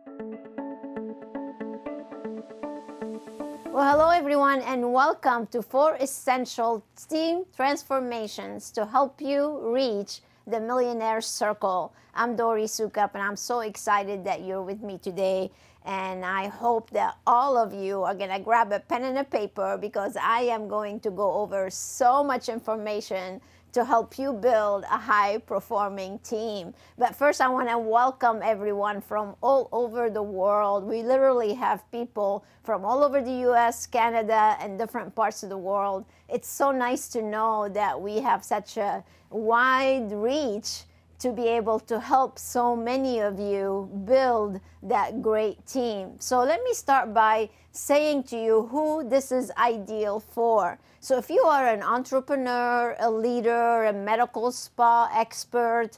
Well, hello everyone, and welcome to 4 Essential Team Transformations to help you reach the Millionaires Circle. I'm Dori Soukup, and I'm so excited that you're with me today. And I hope that all of you are going to grab a pen and a paper, because I am going to go over so much information to help you build a high-performing team. But first, I want to welcome everyone from all over the world. We literally have people from all over the US, Canada, and different parts of the world. It's so nice to know that we have such a wide reach to be able to help so many of you build that great team. So let me start by saying to you who this is ideal for. So if you are an entrepreneur, a leader, a medical spa expert,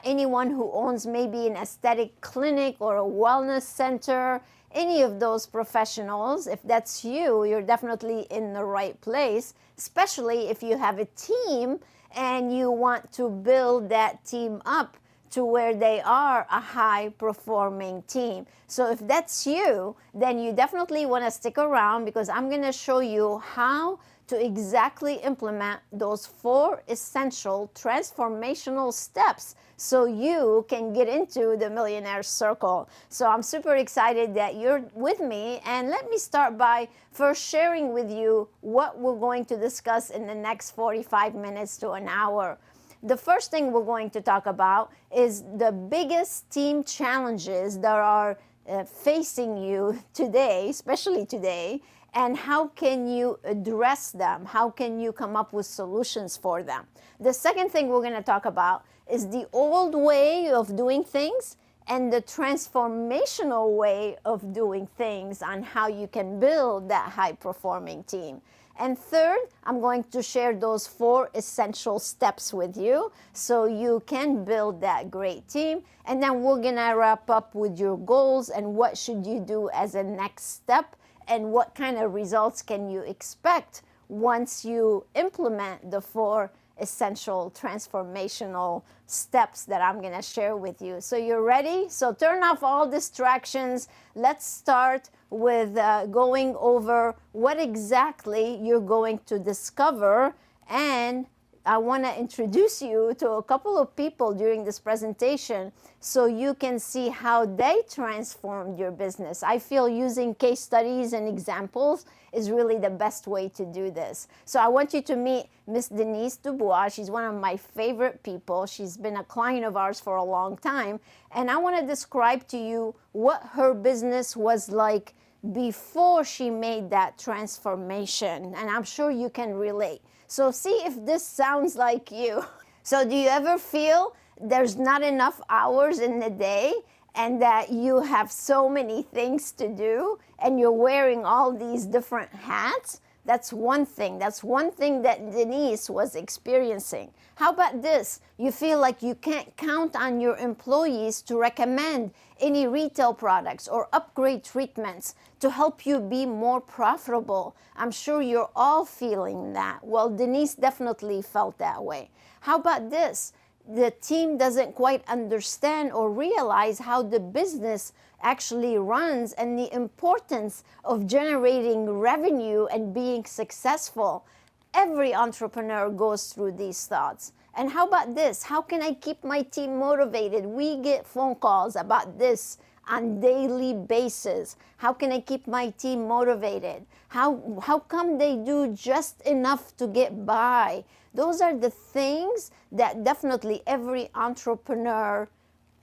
anyone who owns maybe an aesthetic clinic or a wellness center, any of those professionals, if that's you, you're definitely in the right place, especially if you have a team and you want to build that team up to where they are a high-performing team. So if that's you, then you definitely want to stick around, because I'm going to show you how to exactly implement those 4 essential transformational steps so you can get into the Millionaire Circle. So I'm super excited that you're with me, and let me start by first sharing with you what we're going to discuss in the next 45 minutes to an hour. The first thing we're going to talk about is the biggest team challenges that are facing you today, especially today, and how can you address them? How can you come up with solutions for them? The second thing we're going to talk about is the old way of doing things and the transformational way of doing things, on how you can build that high-performing team. And third, I'm going to share those 4 essential steps with you so you can build that great team. And then we're going to wrap up with your goals and what should you do as a next step, and what kind of results can you expect once you implement the 4 essential transformational steps that I'm going to share with you. So you're ready? So turn off all distractions. Let's start with going over what exactly you're going to discover. And I want to introduce you to a couple of people during this presentation so you can see how they transformed your business. I feel using case studies and examples is really the best way to do this. So I want you to meet Miss Denise Dubois. She's one of my favorite people. She's been a client of ours for a long time. And I want to describe to you what her business was like before she made that transformation. And I'm sure you can relate. So see if this sounds like you. So do you ever feel there's not enough hours in the day, and that you have so many things to do and you're wearing all these different hats? That's one thing. That's one thing that Denise was experiencing. How about this? You feel like you can't count on your employees to recommend any retail products or upgrade treatments to help you be more profitable. I'm sure you're all feeling that. Well, Denise definitely felt that way. How about this? The team doesn't quite understand or realize how the business actually runs and the importance of generating revenue and being successful. Every entrepreneur goes through these thoughts. And how about this? How can I keep my team motivated? We get phone calls about this on daily basis. How can I keep my team motivated? How come they do just enough to get by? Those are the things that definitely every entrepreneur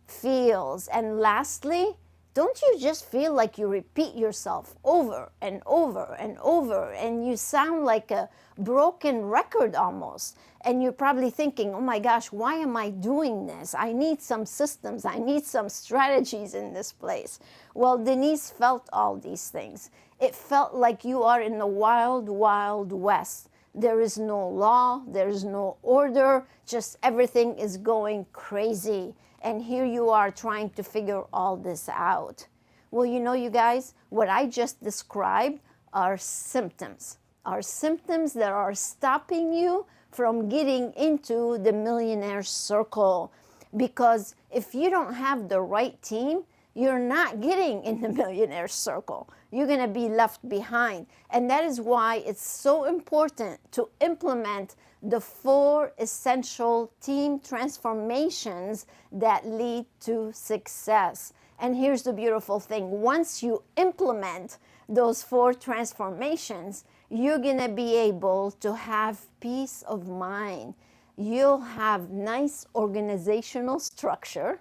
feels. And lastly, don't you just feel like you repeat yourself over and over and over, and you sound like a broken record almost? And you're probably thinking, oh my gosh, why am I doing this? I need some systems. I need some strategies in this place. Well, Denise felt all these things. It felt like you are in the wild, wild west. There is no law, there is no order, just everything is going crazy. And here you are trying to figure all this out. Well, you know, you guys, what I just described are symptoms. Are symptoms that are stopping you from getting into the millionaire circle. Because if you don't have the right team, you're not getting in the millionaire circle. You're going to be left behind. And that is why it's so important to implement the 4 essential team transformations that lead to success. And here's the beautiful thing. Once you implement those 4 transformations, you're going to be able to have peace of mind. You'll have nice organizational structure.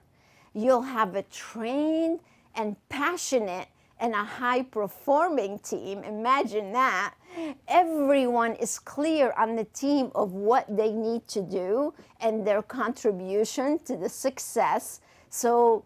You'll have a trained and passionate and a high-performing team. Imagine that. Everyone is clear on the team of what they need to do and their contribution to the success. So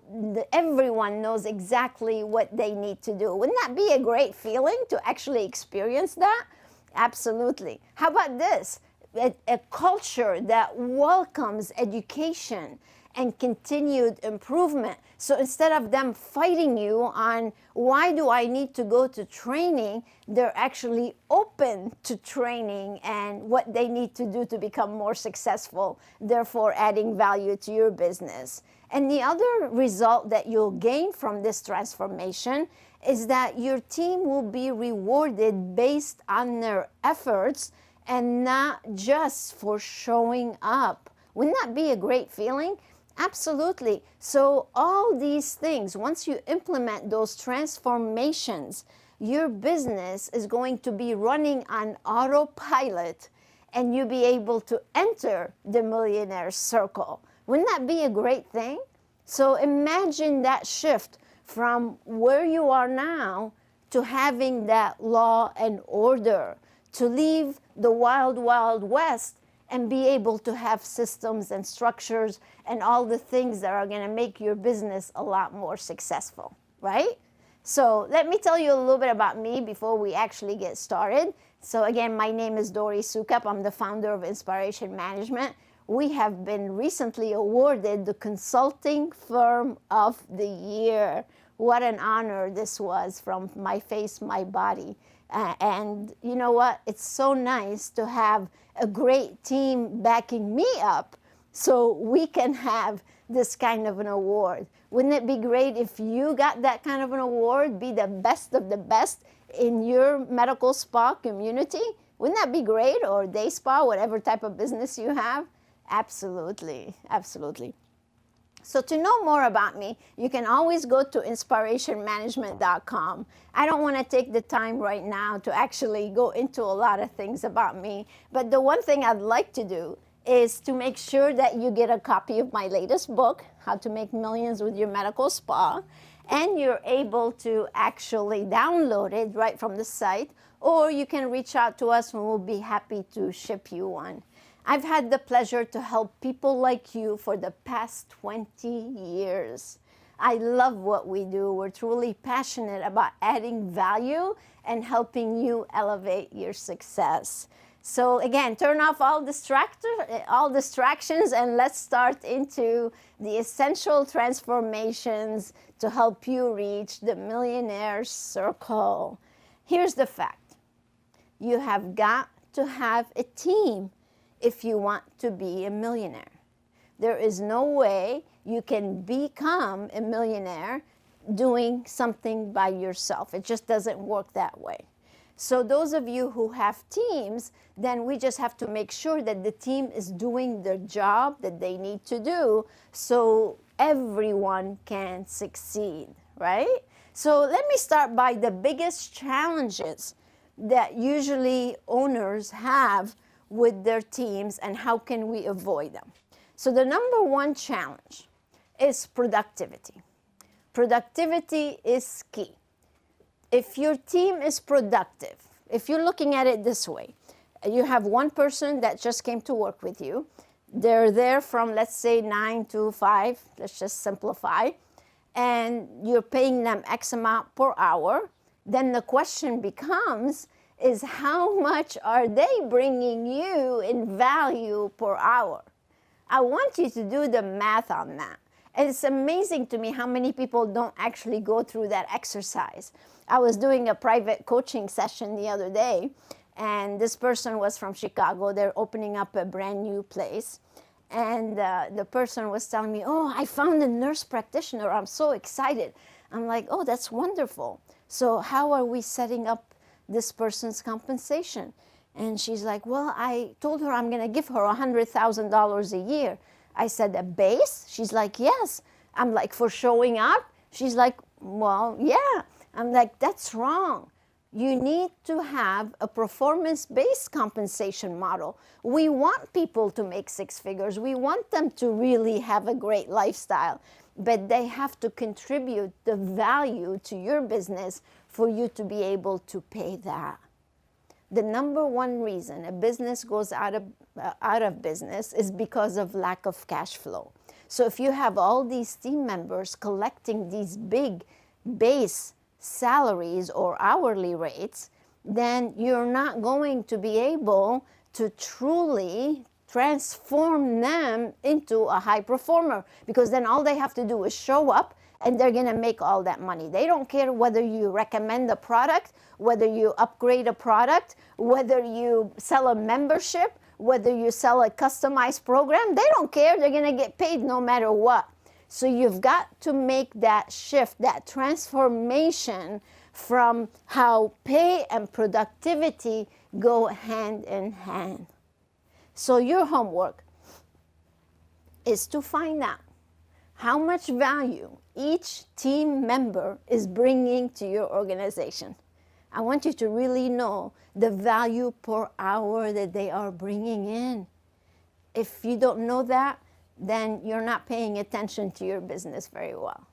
everyone knows exactly what they need to do. Wouldn't that be a great feeling to actually experience that? Absolutely. How about this? A culture that welcomes education and continued improvement. So instead of them fighting you on why do I need to go to training, they're actually open to training and what they need to do to become more successful, therefore adding value to your business. And the other result that you'll gain from this transformation is that your team will be rewarded based on their efforts and not just for showing up. Wouldn't that be a great feeling? Absolutely. So all these things, once you implement those transformations, your business is going to be running on autopilot and you'll be able to enter the millionaire circle. Wouldn't that be a great thing? So imagine that shift from where you are now to having that law and order, to leave the wild, wild west and be able to have systems and structures and all the things that are going to make your business a lot more successful, right? So let me tell you a little bit about me before we actually get started. So again, my name is Dori Soukup. I'm the founder of InSPAration Management. We have been recently awarded the Consulting Firm of the Year. What an honor this was from my face, my body. And you know what? It's so nice to have a great team backing me up so we can have this kind of an award. Wouldn't it be great if you got that kind of an award, be the best of the best in your medical spa community? Wouldn't that be great? Or day spa, whatever type of business you have? Absolutely, absolutely. So to know more about me, you can always go to InSPArationManagement.com. I don't want to take the time right now to actually go into a lot of things about me, but the one thing I'd like to do is to make sure that you get a copy of my latest book, How to Make Millions with Your Medical Spa, and you're able to actually download it right from the site, or you can reach out to us and we'll be happy to ship you one. I've had the pleasure to help people like you for the past 20 years. I love what we do. We're truly passionate about adding value and helping you elevate your success. So again, turn off all distractions and let's start into the essential transformations to help you reach the millionaire circle. Here's the fact. You have got to have a team if you want to be a millionaire. There is no way you can become a millionaire doing something by yourself. It just doesn't work that way. So those of you who have teams, then we just have to make sure that the team is doing their job that they need to do so everyone can succeed, right? So let me start by the biggest challenges that usually owners have with their teams and how can we avoid them. So the number one challenge is productivity. Productivity is key. If your team is productive, if you're looking at it this way, you have one person that just came to work with you. They're there from, let's say, 9 to 5, let's just simplify, and you're paying them X amount per hour. Then the question becomes, is how much are they bringing you in value per hour? I want you to do the math on that. And it's amazing to me how many people don't actually go through that exercise. I was doing a private coaching session the other day, and this person was from Chicago. They're opening up a brand new place. And the person was telling me, oh, I found a nurse practitioner. I'm so excited. I'm like, oh, that's wonderful. So how are we setting up this person's compensation? And she's like, well, I told her I'm going to give her $100,000 a year. I said, a base? She's like, yes. I'm like, for showing up? She's like, well, yeah. I'm like, that's wrong. You need to have a performance-based compensation model. We want people to make six figures. We want them to really have a great lifestyle, but they have to contribute the value to your business for you to be able to pay that. The number one reason a business goes out of business is because of lack of cash flow. So if you have all these team members collecting these big base salaries or hourly rates, then you're not going to be able to truly transform them into a high performer, because then all they have to do is show up and they're going to make all that money. They don't care whether you recommend a product, whether you upgrade a product, whether you sell a membership, whether you sell a customized program. They don't care. They're going to get paid no matter what. So you've got to make that shift, that transformation from how pay and productivity go hand in hand. So your homework is to find out how much value each team member is bringing to your organization. I want you to really know the value per hour that they are bringing in. If you don't know that, then you're not paying attention to your business very well.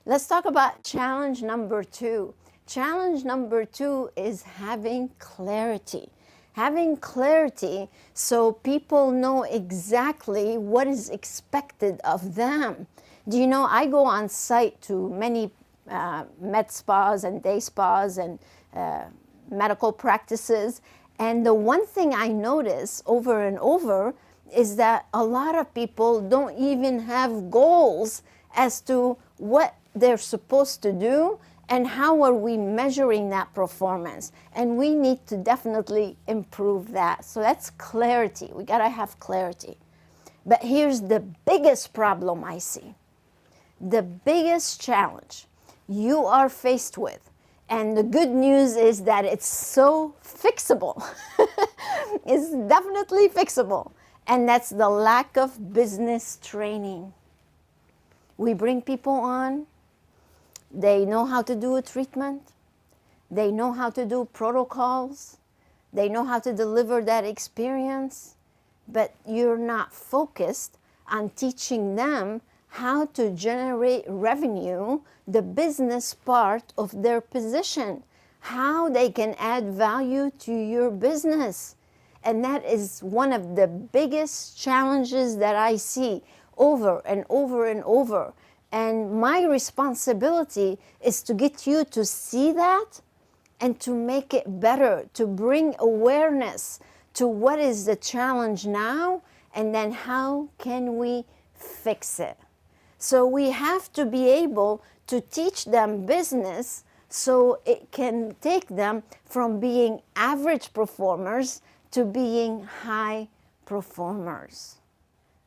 Let's talk about challenge number 2. Challenge number 2 is having clarity. Having clarity so people know exactly what is expected of them. Do you know, I go on site to many med spas and day spas and medical practices, and the one thing I notice over and over is that a lot of people don't even have goals as to what they're supposed to do and how are we measuring that performance. And we need to definitely improve that. So that's clarity. We gotta have clarity. But here's the biggest problem I see. The biggest challenge you are faced with, and the good news is that it's so fixable. It's definitely fixable. And that's the lack of business training. We bring people on, they know how to do a treatment, they know how to do protocols, they know how to deliver that experience, but you're not focused on teaching them how to generate revenue, the business part of their position, how they can add value to your business. And that is one of the biggest challenges that I see over and over and over. And my responsibility is to get you to see that and to make it better, to bring awareness to what is the challenge now, and then how can we fix it. So we have to be able to teach them business so it can take them from being average performers to being high performers.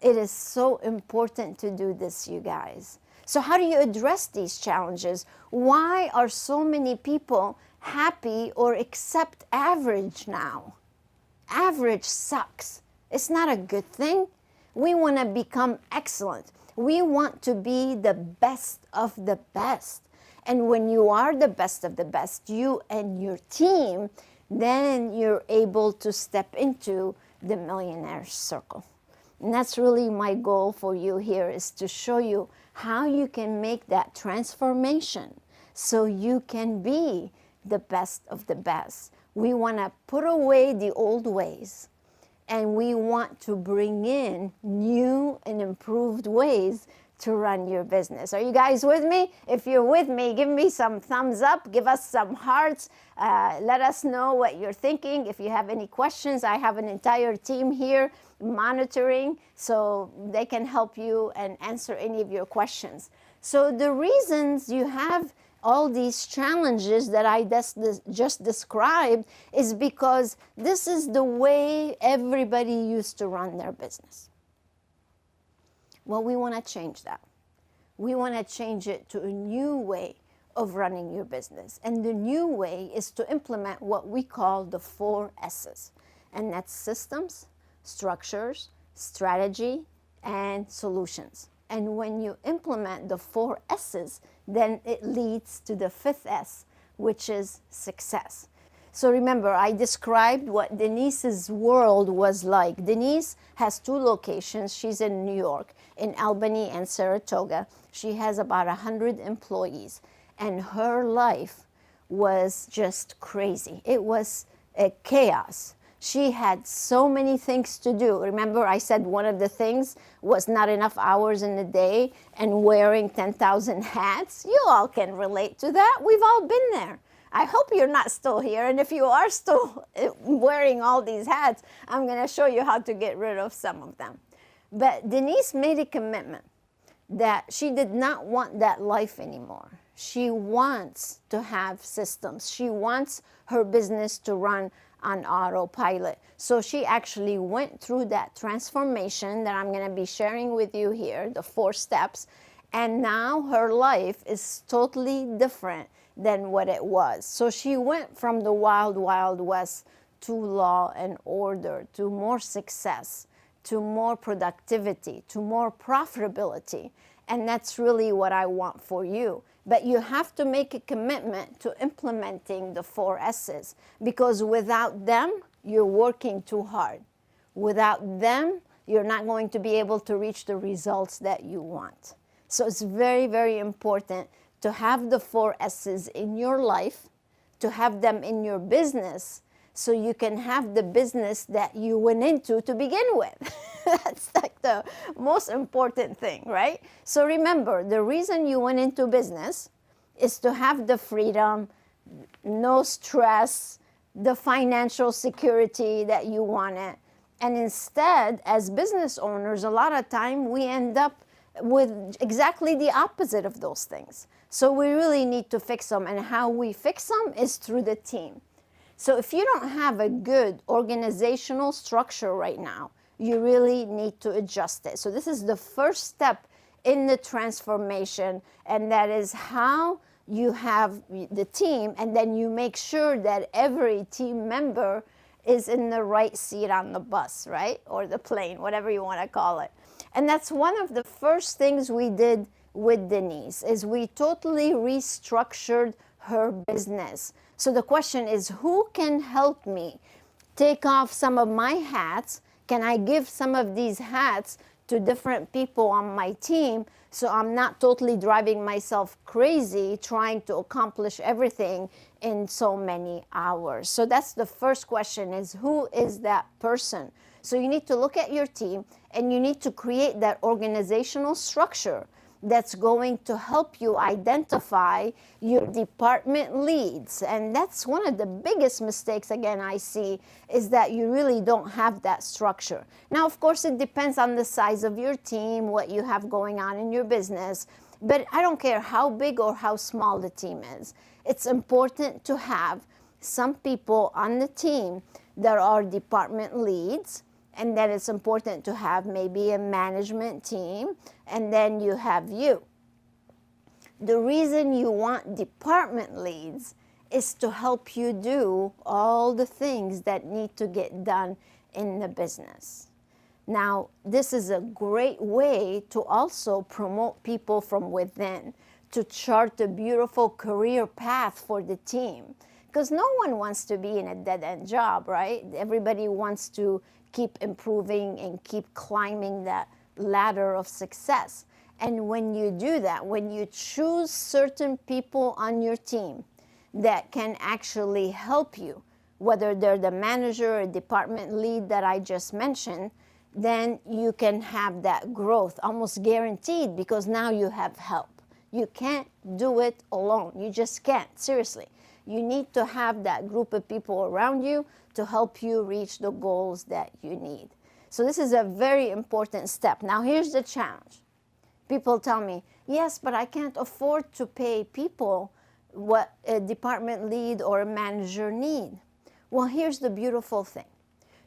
It is so important to do this, you guys. So how do you address these challenges? Why are so many people happy or accept average now? Average sucks. It's not a good thing. We want to become excellent. We want to be the best of the best. And when you are the best of the best, you and your team, then you're able to step into the millionaire circle. And that's really my goal for you here, is to show you how you can make that transformation so you can be the best of the best. We want to put away the old ways, and we want to bring in new and improved ways to run your business. Are you guys with me? If you're with me, give me some thumbs up, give us some hearts, let us know what you're thinking. If you have any questions, I have an entire team here monitoring, so they can help you and answer any of your questions. So the reasons you have all these challenges that I just described is because this is the way everybody used to run their business. Well, we want to change that. We want to change it to a new way of running your business. And the new way is to implement what we call the 4 S's. And that's systems, structures, strategy, and solutions. And when you implement the 4 S's, then it leads to the 5th S, which is success. So remember, I described what Denise's world was like. Denise has 2 locations. She's in New York, in Albany and Saratoga. She has about 100 employees. And her life was just crazy. It was a chaos. She had so many things to do. Remember, I said one of the things was not enough hours in the day and wearing 10,000 hats. You all can relate to that. We've all been there. I hope you're not still here. And if you are still wearing all these hats, I'm going to show you how to get rid of some of them. But Denise made a commitment that she did not want that life anymore. She wants to have systems. She wants her business to run on autopilot. So she actually went through that transformation that I'm going to be sharing with you here, the 4 steps. And now her life is totally different than what it was. So she went from the wild, wild west to law and order, to more success, to more productivity, to more profitability. And that's really what I want for you. But you have to make a commitment to implementing the 4 S's, because without them, you're working too hard. Without them, you're not going to be able to reach the results that you want. So it's very, very important to have the 4 S's in your life, to have them in your business, so you can have the business that you went into to begin with. That's like the most important thing, right? So remember, the reason you went into business is to have the freedom, no stress, the financial security that you wanted. And instead, as business owners, a lot of time we end up with exactly the opposite of those things. So we really need to fix them. And how we fix them is through the team. So if you don't have a good organizational structure right now, you really need to adjust it. So this is the first step in the transformation, and that is how you have the team, and then you make sure that every team member is in the right seat on the bus, right? Or the plane, whatever you want to call it. And that's one of the first things we did with Denise, is we totally restructured her business. So the question is, who can help me take off some of my hats? Can I give some of these hats to different people on my team, so I'm not totally driving myself crazy trying to accomplish everything in so many hours? So that's the first question, is who is that person? So you need to look at your team, and you need to create that organizational structure that's going to help you identify your department leads. And that's one of the biggest mistakes, again, I see, is that you really don't have that structure. Now, of course, it depends on the size of your team, what you have going on in your business, but I don't care how big or how small the team is. It's important to have some people on the team that are department leads, and then it's important to have maybe a management team, and then you have you. The reason you want department leads is to help you do all the things that need to get done in the business. Now, this is a great way to also promote people from within, to chart a beautiful career path for the team. Because no one wants to be in a dead-end job, right? Everybody wants to keep improving and keep climbing that ladder of success. And when you do that, when you choose certain people on your team that can actually help you, whether they're the manager or department lead that I just mentioned, then you can have that growth almost guaranteed, because now you have help. You can't do it alone. You just can't, seriously. You need to have that group of people around you to help you reach the goals that you need. So this is a very important step. Now, here's the challenge. People tell me, yes, but I can't afford to pay people what a department lead or a manager need. Well, here's the beautiful thing.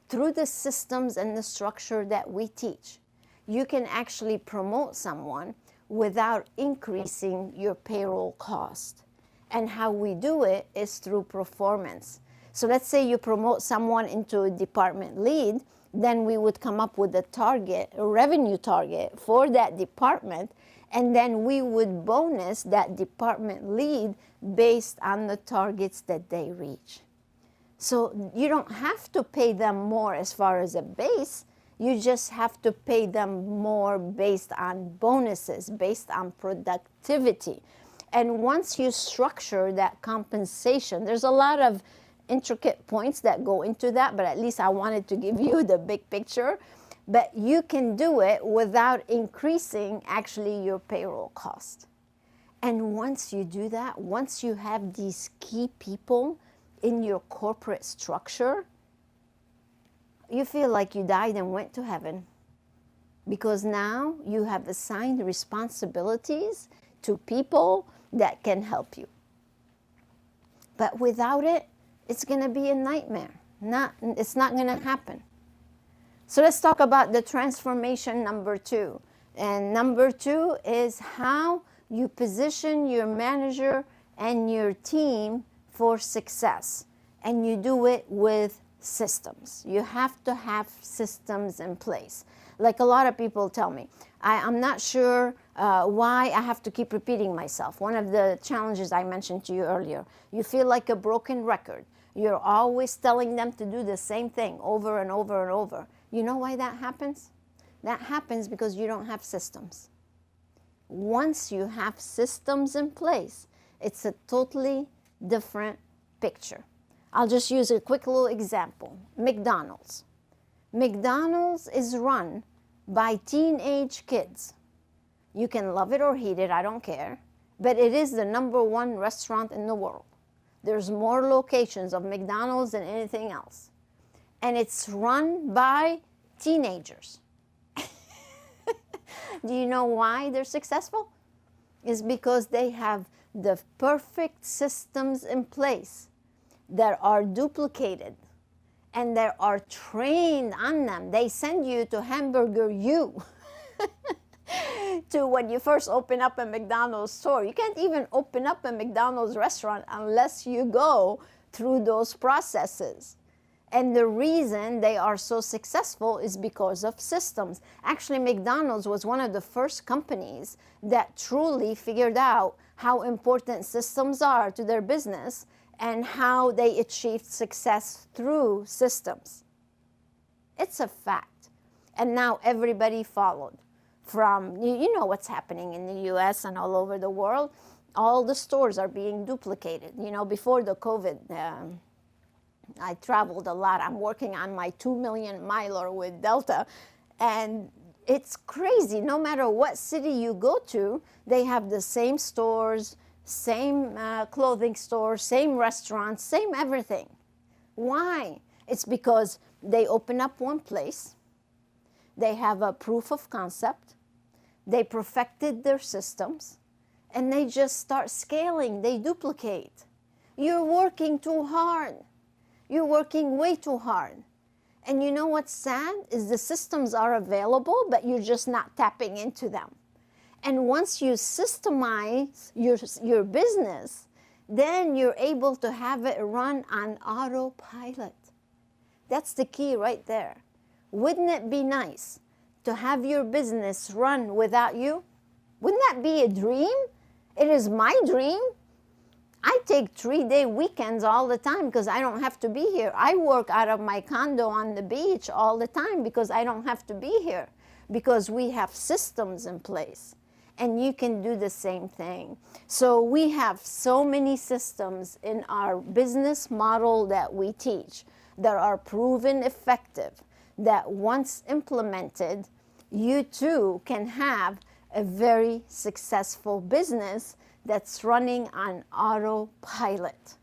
Through the systems and the structure that we teach, you can actually promote someone without increasing your payroll cost. And how we do it is through performance. So let's say you promote someone into a department lead, then we would come up with a target, a revenue target for that department, and then we would bonus that department lead based on the targets that they reach. So you don't have to pay them more as far as a base, you just have to pay them more based on bonuses, based on productivity. And once you structure that compensation, there's a lot of intricate points that go into that, but at least I wanted to give you the big picture. But you can do it without increasing actually your payroll cost. And once you do that, once you have these key people in your corporate structure, you feel like you died and went to heaven, because now you have assigned responsibilities to people that can help you. But without it, it's going to be a nightmare. It's not going to happen. So let's talk about the transformation number 2. And number 2 is how you position your manager and your team for success. And you do it with systems. You have to have systems in place. Like a lot of people tell me, I'm not sure why I have to keep repeating myself. One of the challenges I mentioned to you earlier, you feel like a broken record. You're always telling them to do the same thing over and over and over. You know why that happens? That happens because you don't have systems. Once you have systems in place, it's a totally different picture. I'll just use a quick little example. McDonald's. McDonald's is run by teenage kids. You can love it or hate it, I don't care, but it is the #1 restaurant in the world. There's more locations of McDonald's than anything else. And it's run by teenagers. Do you know why they're successful? It's because they have the perfect systems in place that are duplicated and that are trained on them. They send you to Hamburger U to when you first open up a McDonald's store. You can't even open up a McDonald's restaurant unless you go through those processes. And the reason they are so successful is because of systems. Actually, McDonald's was one of the first companies that truly figured out how important systems are to their business and how they achieved success through systems. It's a fact. And now everybody followed. From, you know what's happening in the US and all over the world. All the stores are being duplicated. You know, before the COVID, I traveled a lot. I'm working on my 2 million miler with Delta. And it's crazy. No matter what city you go to, they have the same stores, same clothing stores, same restaurants, same everything. Why? It's because they open up one place. They have a proof of concept. They perfected their systems. And they just start scaling. They duplicate. You're working too hard. You're working way too hard. And you know what's sad? Is the systems are available, but you're just not tapping into them. And once you systemize your business, then you're able to have it run on autopilot. That's the key right there. Wouldn't it be nice to have your business run without you? Wouldn't that be a dream? It is my dream. I take 3-day weekends all the time because I don't have to be here. I work out of my condo on the beach all the time because I don't have to be here, because we have systems in place. And you can do the same thing. So we have so many systems in our business model that we teach that are proven effective, that once implemented, you too can have a very successful business that's running on autopilot.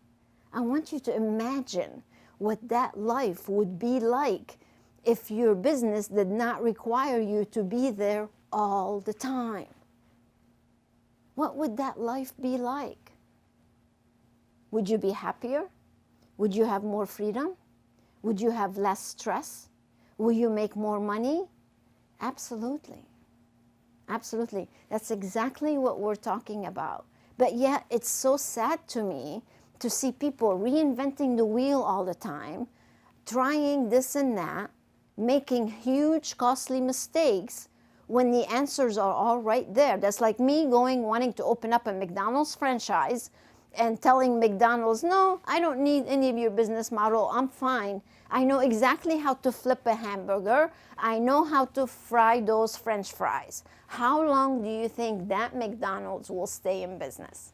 I want you to imagine what that life would be like if your business did not require you to be there all the time. What would that life be like? Would you be happier? Would you have more freedom? Would you have less stress? Will you make more money? Absolutely. Absolutely. That's exactly what we're talking about. But yet, it's so sad to me to see people reinventing the wheel all the time, trying this and that, making huge, costly mistakes when the answers are all right there. That's like me wanting to open up a McDonald's franchise and telling McDonald's, no, I don't need any of your business model. I'm fine. I know exactly how to flip a hamburger. I know how to fry those French fries. How long do you think that McDonald's will stay in business?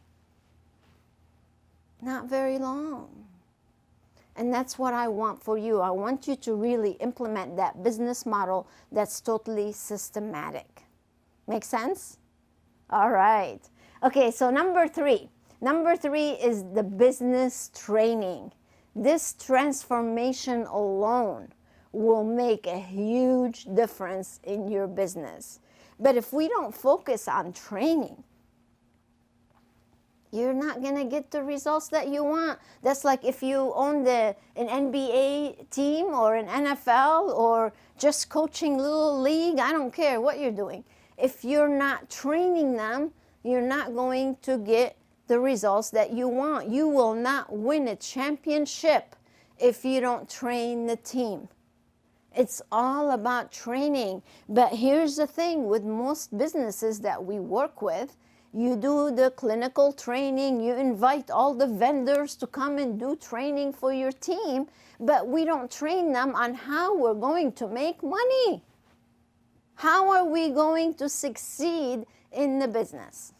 Not very long. And that's what I want for you. I want you to really implement that business model that's totally systematic. Make sense? All right. Okay, so number three. Number three is the business training. This transformation alone will make a huge difference in your business. But if we don't focus on training, you're not going to get the results that you want. That's like if you own an NBA team or an NFL or just coaching little league, I don't care what you're doing. If you're not training them, you're not going to get the results that you want. You will not win a championship if you don't train the team. It's all about training. But here's the thing with most businesses that we work with, you do the clinical training, you invite all the vendors to come and do training for your team, but we don't train them on how we're going to make money. How are we going to succeed in the business?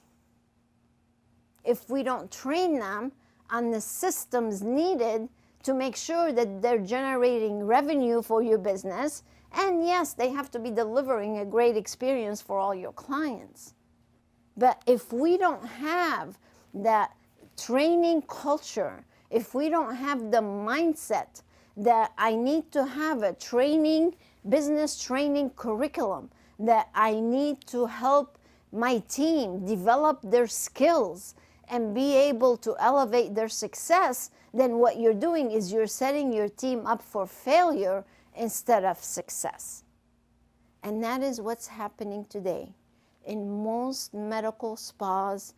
If we don't train them on the systems needed to make sure that they're generating revenue for your business, and yes, they have to be delivering a great experience for all your clients. But if we don't have that training culture, if we don't have the mindset that I need to have a business training curriculum, that I need to help my team develop their skills and be able to elevate their success, then what you're doing is you're setting your team up for failure instead of success. And that is what's happening today in most medical spas,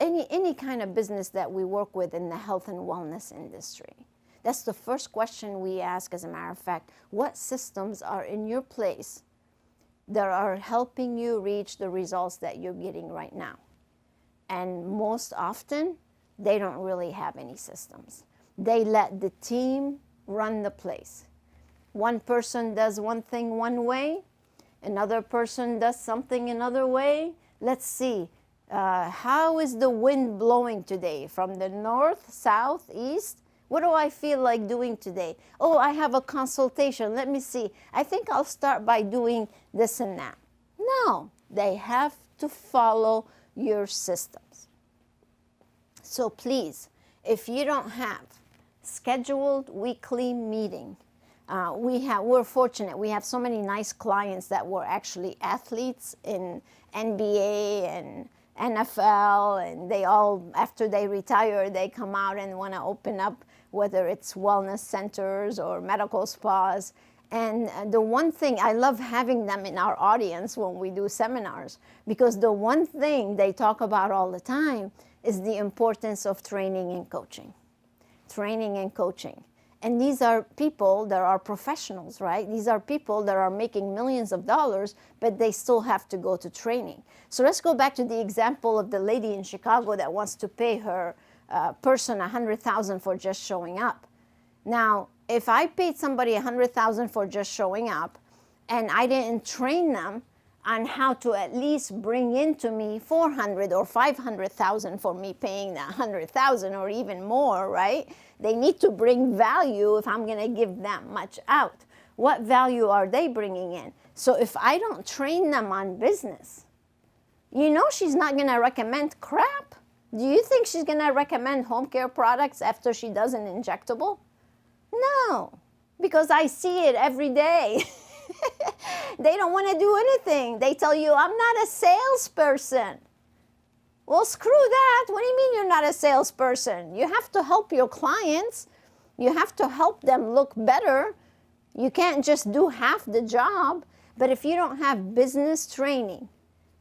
any kind of business that we work with in the health and wellness industry. That's the first question we ask, as a matter of fact. What systems are in your place that are helping you reach the results that you're getting right now? And most often, they don't really have any systems. They let the team run the place. One person does one thing one way, another person does something another way. Let's see, how is the wind blowing today? From the north, south, east? What do I feel like doing today? Oh, I have a consultation. Let me see. I think I'll start by doing this and that. No, they have to follow your systems. So please, if you don't have scheduled weekly meeting, we're fortunate. We have so many nice clients that were actually athletes in NBA and NFL, and they all, after they retire, they come out and want to open up, whether it's wellness centers or medical spas. And the one thing, I love having them in our audience when we do seminars, because the one thing they talk about all the time is the importance of training and coaching. Training and coaching. And these are people that are professionals, right? These are people that are making millions of dollars, but they still have to go to training. So let's go back to the example of the lady in Chicago that wants to pay her person $100,000 for just showing up. Now, if I paid somebody $100,000 for just showing up, and I didn't train them on how to at least bring into me $400,000 or $500,000 for me paying that $100,000 or even more, right? They need to bring value if I'm going to give that much out. What value are they bringing in? So if I don't train them on business, you know she's not going to recommend crap. Do you think she's going to recommend home care products after she does an injectable? No, because I see it every day. They don't want to do anything. They tell you, I'm not a salesperson. Well, screw that. What do you mean you're not a salesperson? You have to help your clients. You have to help them look better. You can't just do half the job. But if you don't have business training,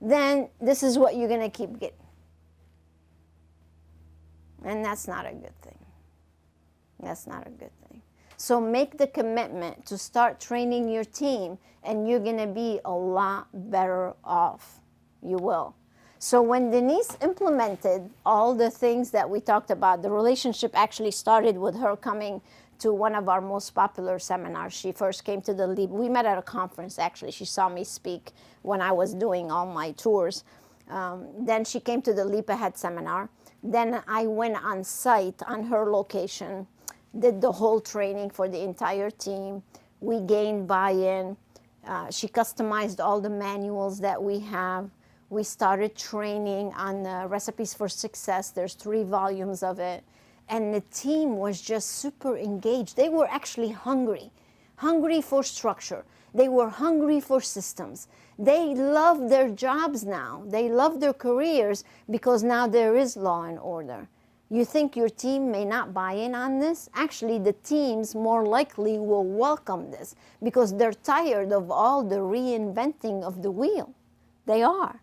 then this is what you're going to keep getting. And that's not a good thing. That's not a good thing. So make the commitment to start training your team, and you're going to be a lot better off. You will. So when Denise implemented all the things that we talked about, the relationship actually started with her coming to one of our most popular seminars. She first came to the LEAP. We met at a conference, actually. She saw me speak when I was doing all my tours. Then she came to the Leap Ahead seminar. Then I went on site on her location, did the whole training for the entire team. We gained buy-in. She customized all the manuals that we have. We started training on Recipes for Success. There's 3 volumes of it. And the team was just super engaged. They were actually hungry for structure. They were hungry for systems. They love their jobs now. They love their careers because now there is law and order. You think your team may not buy in on this? Actually, the teams more likely will welcome this because they're tired of all the reinventing of the wheel. They are.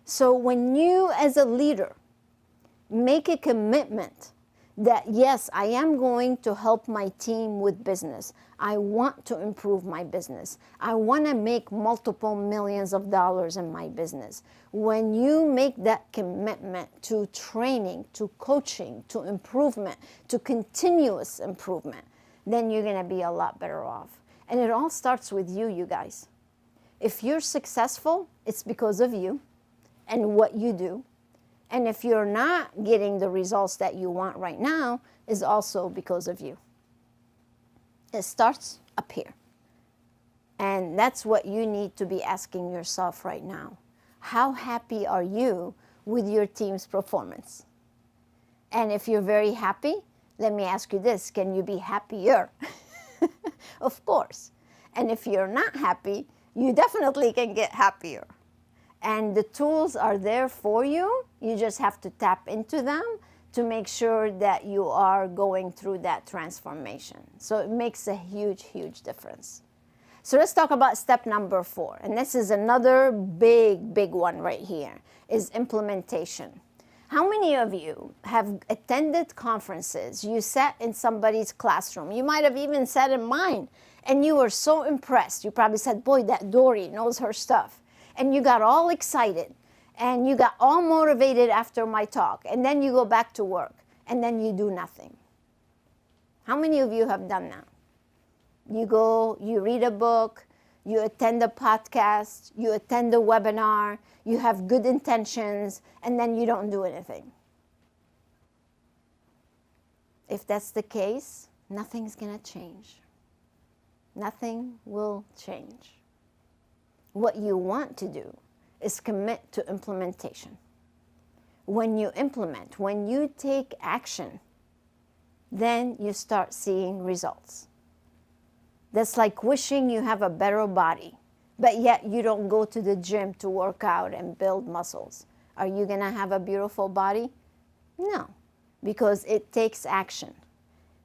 So when you as a leader make a commitment that, yes, I am going to help my team with business. I want to improve my business. I want to make multiple millions of dollars in my business. When you make that commitment to training, to coaching, to improvement, to continuous improvement, then you're going to be a lot better off. And it all starts with you, you guys. If you're successful, it's because of you and what you do. And if you're not getting the results that you want right now, is also because of you. It starts up here. And that's what you need to be asking yourself right now. How happy are you with your team's performance? And if you're very happy, let me ask you this, can you be happier? Of course. And if you're not happy, you definitely can get happier. And the tools are there for you. You just have to tap into them to make sure that you are going through that transformation. So it makes a huge, huge difference. So let's talk about step number 4. And this is another big, big one right here, is implementation. How many of you have attended conferences? You sat in somebody's classroom. You might have even sat in mine, and you were so impressed. You probably said, boy, that Dori knows her stuff. And you got all excited, and you got all motivated after my talk, and then you go back to work, and then you do nothing. How many of you have done that? You go, you read a book, you attend a podcast, you attend a webinar, you have good intentions, and then you don't do anything. If that's the case, nothing's going to change. Nothing will change. What you want to do is commit to implementation. When you implement, when you take action, then you start seeing results. That's like wishing you have a better body, but yet you don't go to the gym to work out and build muscles. Are you going to have a beautiful body? No, because it takes action.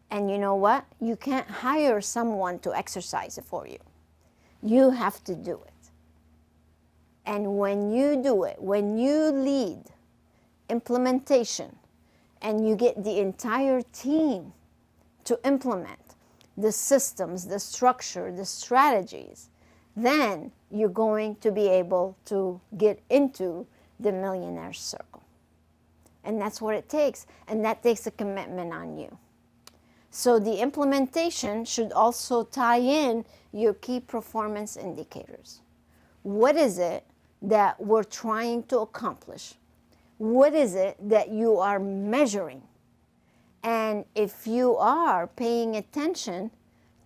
And you know what? You can't hire someone to exercise it for you. You have to do it. And when you do it, when you lead implementation and you get the entire team to implement the systems, the structure, the strategies, then you're going to be able to get into the millionaire circle. And that's what it takes. And that takes a commitment on you. So the implementation should also tie in your key performance indicators. What is it that we're trying to accomplish? What is it that you are measuring? And if you are paying attention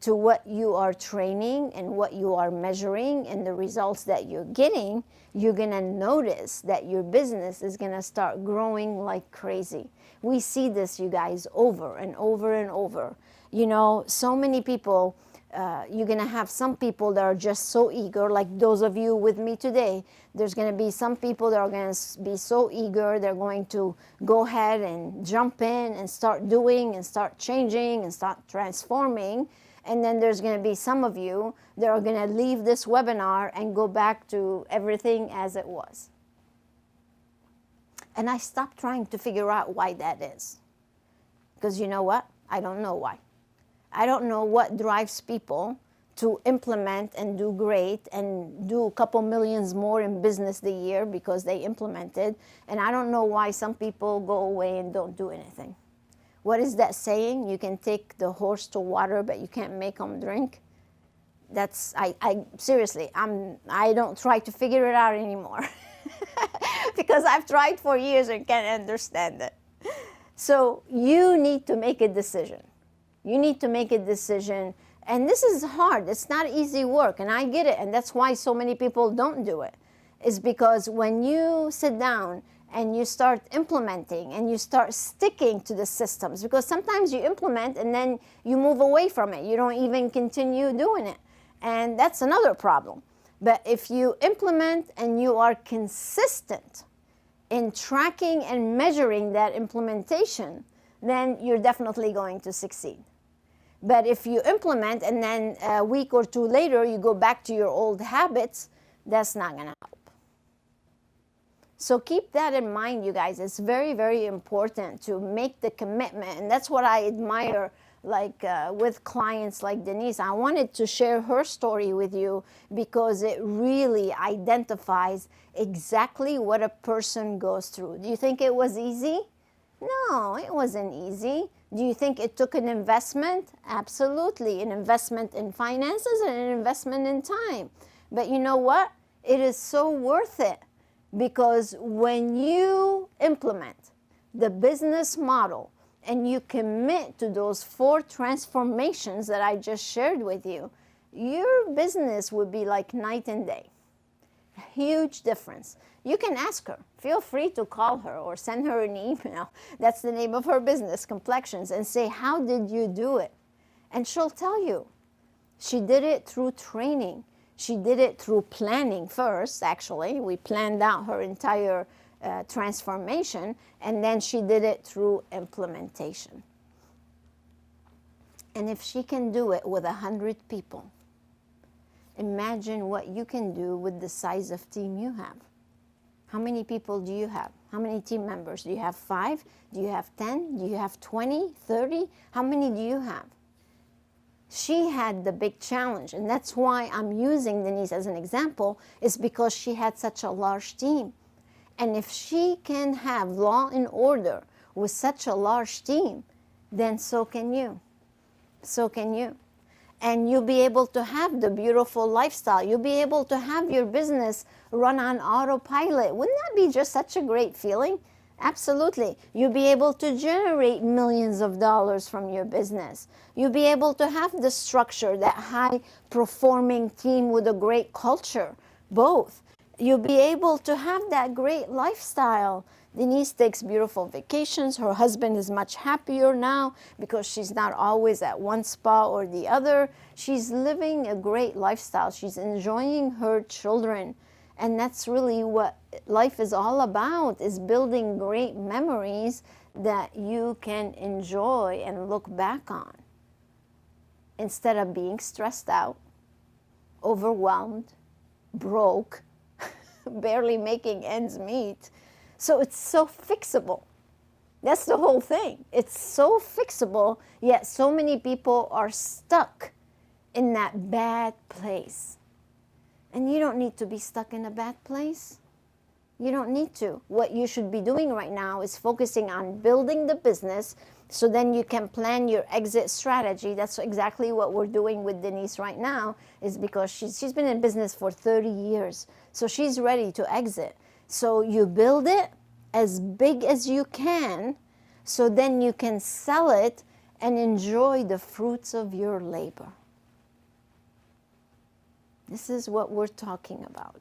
to what you are training and what you are measuring and the results that you're getting, you're going to notice that your business is going to start growing like crazy. We see this, you guys, over and over and over. You know, so many people, you're going to have some people that are just so eager, like those of you with me today. There's going to be some people that are going to be so eager, they're going to go ahead and jump in and start doing and start changing and start transforming. And then there's going to be some of you that are going to leave this webinar and go back to everything as it was. And I stopped trying to figure out why that is. Because you know what? I don't know why. I don't know what drives people to implement and do great and do a couple millions more in business the year because they implemented. And I don't know why some people go away and don't do anything. What is that saying? You can take the horse to water, but you can't make them drink. That's, seriously, I don't try to figure it out anymore. Because I've tried for years and can't understand it. So you need to make a decision. You need to make a decision. And this is hard. It's not easy work. And I get it. And that's why so many people don't do it. Is because when you sit down and you start implementing and you start sticking to the systems, because sometimes you implement and then you move away from it. You don't even continue doing it. And that's another problem. But if you implement and you are consistent in tracking and measuring that implementation, then you're definitely going to succeed. But if you implement and then a week or two later you go back to your old habits, that's not going to help. So keep that in mind, you guys. It's very, very important to make the commitment. And that's what I admire, like with clients like Denise. I wanted to share her story with you because it really identifies exactly what a person goes through. Do you think it was easy? No, it wasn't easy. Do you think it took an investment? Absolutely. An investment in finances and an investment in time. But you know what? It is so worth it, because when you implement the business model and you commit to those 4 transformations that I just shared with you, your business would be like night and day. Huge difference. You can ask her. Feel free to call her or send her an email. That's the name of her business, Complexions, and say, how did you do it? And she'll tell you. She did it through training. She did it through planning first, actually. We planned out her entire transformation, and then she did it through implementation. And if she can do it with 100 people, imagine what you can do with the size of team you have. How many people do you have? How many team members? Do you have 5? Do you have 10? Do you have 20, 30? How many do you have? She had the big challenge, and that's why I'm using Denise as an example, is because she had such a large team. And if she can have law and order with such a large team, then so can you. So can you. And you'll be able to have the beautiful lifestyle. You'll be able to have your business run on autopilot. Wouldn't that be just such a great feeling? Absolutely. You'll be able to generate millions of dollars from your business. You'll be able to have the structure, that high-performing team with a great culture, both. You'll be able to have that great lifestyle. Denise takes beautiful vacations. Her husband is much happier now because she's not always at one spa or the other. She's living a great lifestyle. She's enjoying her children. And that's really what life is all about, is building great memories that you can enjoy and look back on, instead of being stressed out, overwhelmed, broke, barely making ends meet. So it's so fixable. That's the whole thing. It's so fixable, yet so many people are stuck in that bad place. And you don't need to be stuck in a bad place. You don't need to. What you should be doing right now is focusing on building the business, so then you can plan your exit strategy. That's exactly what we're doing with Denise right now, is because she's been in business for 30 years. So she's ready to exit. So you build it as big as you can, so then you can sell it and enjoy the fruits of your labor. This is what we're talking about.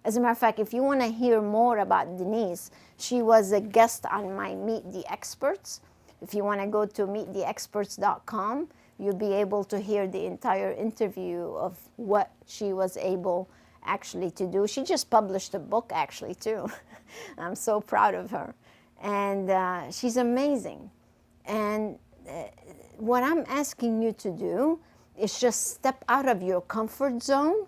As a matter of fact, if you want to hear more about Denise, she was a guest on my Meet the Experts. If you want to go to meettheexperts.com, you'll be able to hear the entire interview of what she was able actually to do. She just published a book actually too. I'm so proud of her. And she's amazing. And what I'm asking you to do is just step out of your comfort zone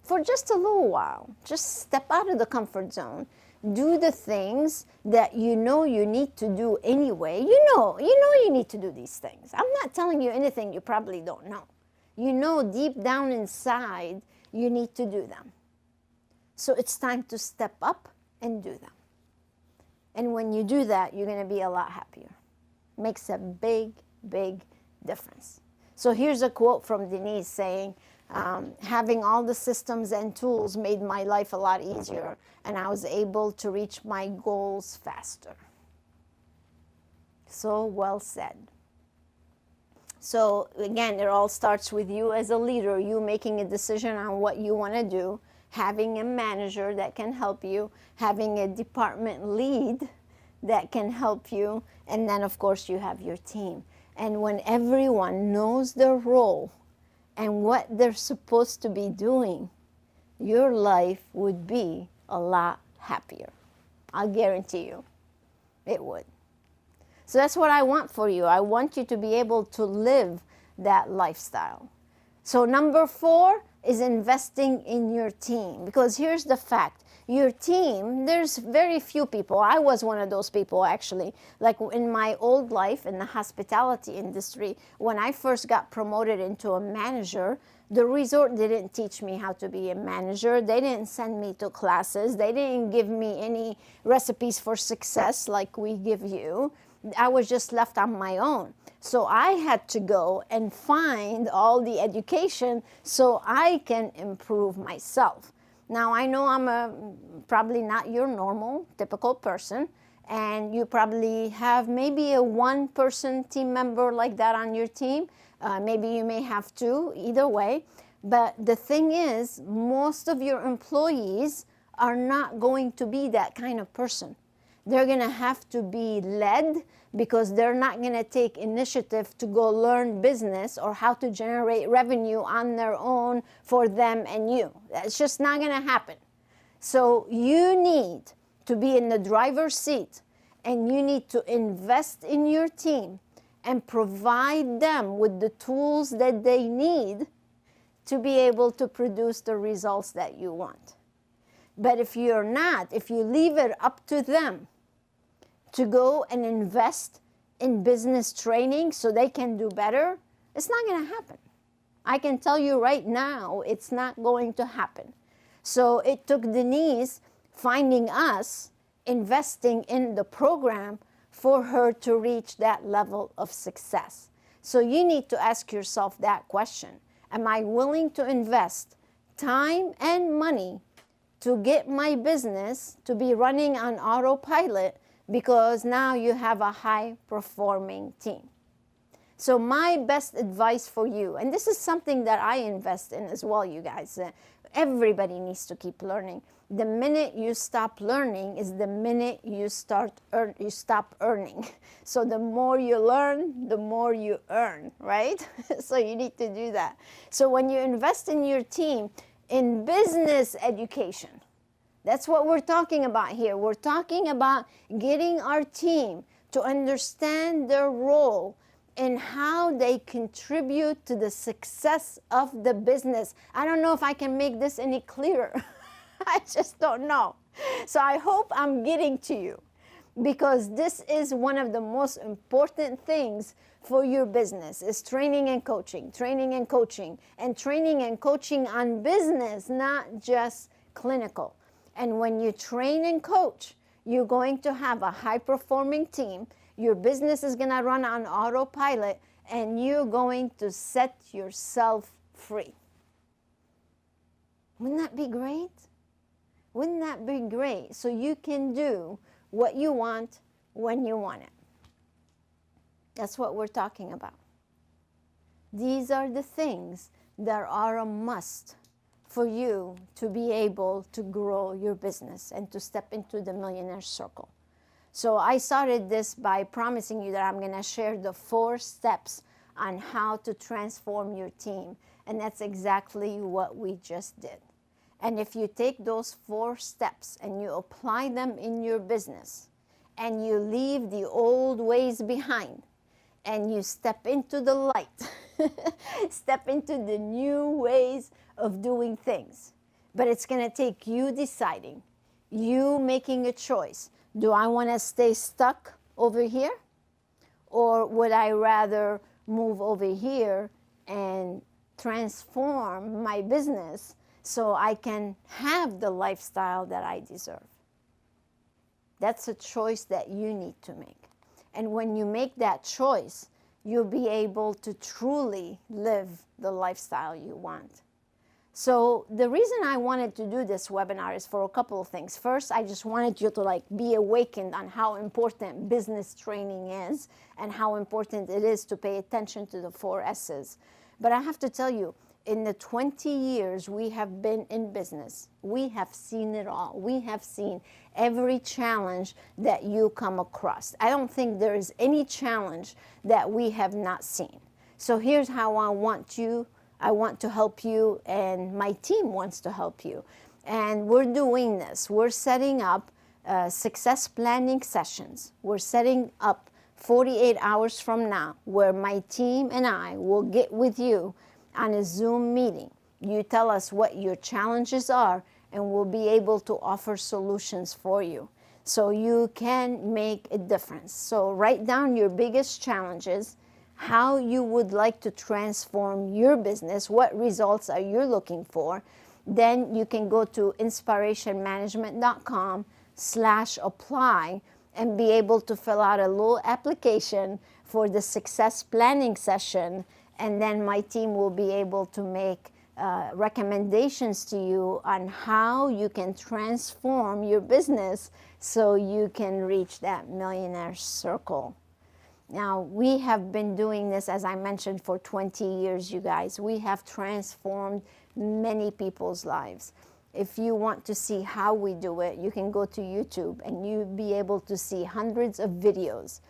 for just a little while. Just step out of the comfort zone. Do the things that you know you need to do anyway. You know you need to do these things. I'm not telling you anything you probably don't know. You know deep down inside you need to do them. So it's time to step up and do them. And when you do that, you're going to be a lot happier. Makes a big, big difference. So here's a quote from Denise saying, having all the systems and tools made my life a lot easier, and I was able to reach my goals faster. So well said. So again, it all starts with you as a leader, you making a decision on what you want to do, having a manager that can help you, having a department lead that can help you, and then of course you have your team. And when everyone knows their role and what they're supposed to be doing, your life would be a lot happier. I'll guarantee you it would. So that's what I want for you. I want you to be able to live that lifestyle. So number 4 is investing in your team. Because here's the fact. Your team, there's very few people. I was one of those people actually. Like in my old life in the hospitality industry, when I first got promoted into a manager, the resort didn't teach me how to be a manager. They didn't send me to classes. They didn't give me any recipes for success like we give you. I was just left on my own. So I had to go and find all the education so I can improve myself. Now, I know I'm probably not your normal, typical person, and you probably have maybe a one-person team member like that on your team. Maybe you may have 2, either way. But the thing is, most of your employees are not going to be that kind of person. They're going to have to be led because they're not going to take initiative to go learn business or how to generate revenue on their own for them and you. That's just not going to happen. So you need to be in the driver's seat, and you need to invest in your team and provide them with the tools that they need to be able to produce the results that you want. But if you're not, if you leave it up to them to go and invest in business training so they can do better, it's not going to happen. I can tell you right now, it's not going to happen. So it took Denise finding us, investing in the program for her to reach that level of success. So you need to ask yourself that question. Am I willing to invest time and money to get my business to be running on autopilot, because now you have a high-performing team? So my best advice for you, and this is something that I invest in as well, you guys, everybody needs to keep learning. The minute you stop learning is the minute you stop earning. So the more you learn, the more you earn, right? So you need to do that. So when you invest in your team, in business education, that's what we're talking about here. We're talking about getting our team to understand their role and how they contribute to the success of the business. I don't know if I can make this any clearer. I just don't know. So I hope I'm getting to you, because this is one of the most important things for your business is training and coaching, and training and coaching on business, not just clinical. And when you train and coach, you're going to have a high-performing team. Your business is going to run on autopilot, and you're going to set yourself free. Wouldn't that be great? Wouldn't that be great? So you can do what you want when you want it. That's what we're talking about. These are the things that are a must for you to be able to grow your business and to step into the millionaire circle. So I started this by promising you that I'm going to share the 4 steps on how to transform your team. And that's exactly what we just did. And if you take those 4 steps and you apply them in your business, and you leave the old ways behind, and you step into the light, step into the new ways of doing things. But it's going to take you deciding, you making a choice. Do I want to stay stuck over here? Or would I rather move over here and transform my business so I can have the lifestyle that I deserve? That's a choice that you need to make. And when you make that choice, you'll be able to truly live the lifestyle you want. So the reason I wanted to do this webinar is for a couple of things. First, I just wanted you to be awakened on how important business training is and how important it is to pay attention to the 4 S's. But I have to tell you, in the 20 years we have been in business, we have seen it all. We have seen every challenge that you come across. I don't think there is any challenge that we have not seen. So here's how I want to help you, and my team wants to help you. And we're doing this. We're setting up success planning sessions. We're setting up 48 hours from now where my team and I will get with you on a Zoom meeting. You tell us what your challenges are, and we'll be able to offer solutions for you so you can make a difference. So write down your biggest challenges, how you would like to transform your business, what results are you looking for. Then you can go to inspirationmanagement.com/apply and be able to fill out a little application for the success planning session. And then my team will be able to make recommendations to you on how you can transform your business so you can reach that millionaire circle. Now, we have been doing this, as I mentioned, for 20 years, you guys. We have transformed many people's lives. If you want to see how we do it, you can go to YouTube and you'll be able to see hundreds of videos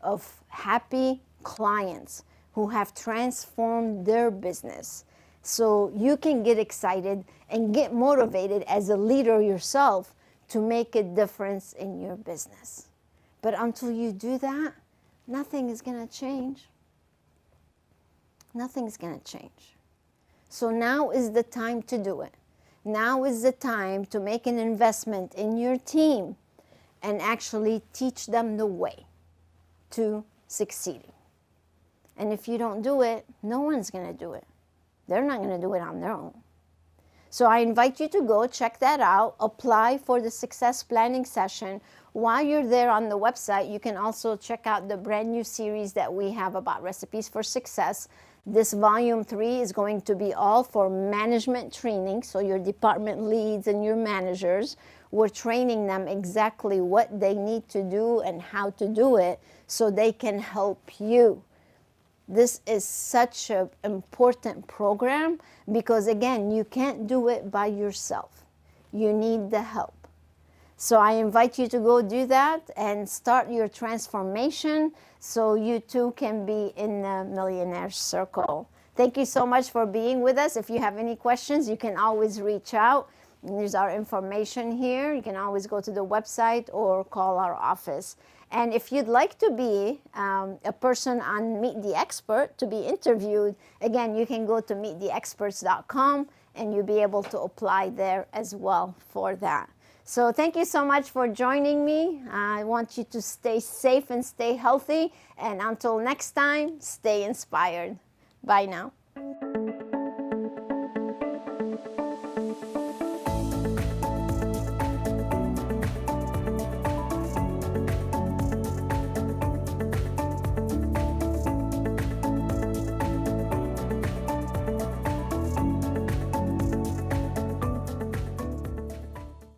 of happy clients who have transformed their business. So you can get excited and get motivated as a leader yourself to make a difference in your business. But until you do that, nothing is going to change. Nothing's going to change. So now is the time to do it. Now is the time to make an investment in your team and actually teach them the way to succeeding. And if you don't do it, no one's going to do it. They're not going to do it on their own. So I invite you to go check that out, apply for the success planning session. While you're there on the website, you can also check out the brand new series that we have about recipes for success. This volume 3 is going to be all for management training, so your department leads and your managers. We're training them exactly what they need to do and how to do it so they can help you. This is such an important program because, again, you can't do it by yourself. You need the help. So I invite you to go do that and start your transformation so you too can be in the millionaire circle. Thank you so much for being with us. If you have any questions, you can always reach out. There's our information here. You can always go to the website or call our office. And if you'd like to be a person on Meet the Expert to be interviewed, again, you can go to meettheexperts.com and you'll be able to apply there as well for that. So thank you so much for joining me. I want you to stay safe and stay healthy. And until next time, stay inspired. Bye now.